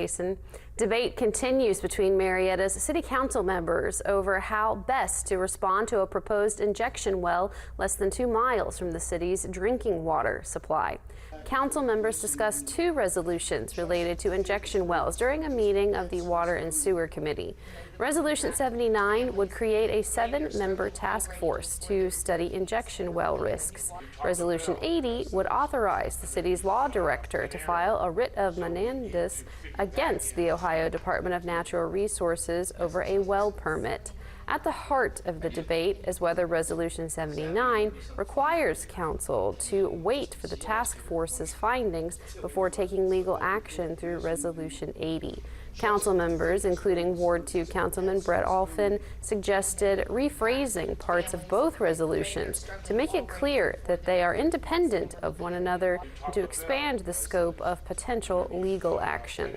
Jason. Debate continues between Marietta's City Council members over how best to respond to a proposed injection well less than 2 miles from the city's drinking water supply. Council members discussed 2 resolutions related to injection wells during a meeting of the Water and Sewer Committee. Resolution 79 would create a 7-member task force to study injection well risks. Resolution 80 would authorize the city's law director to file a writ of mandamus against the Ohio Department of Natural Resources over a well permit. At the heart of the debate is whether Resolution 79 requires council to wait for the task force's findings before taking legal action through Resolution 80. Council members, including Ward 2 Councilman Brett Alphin, suggested rephrasing parts of both resolutions to make it clear that they are independent of one another and to expand the scope of potential legal action.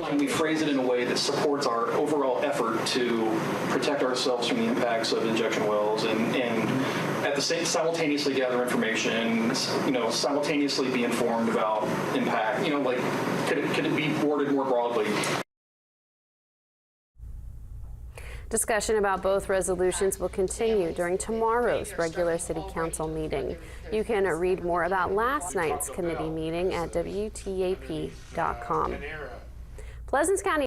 Can we phrase it in a way that supports our overall effort to protect ourselves from the impacts of injection wells and at the same simultaneously gather information, simultaneously be informed about impact, could it be worded more broadly? Discussion about both resolutions will continue during tomorrow's regular City Council meeting. You can read more about last night's committee meeting at WTAP.com. Pleasant County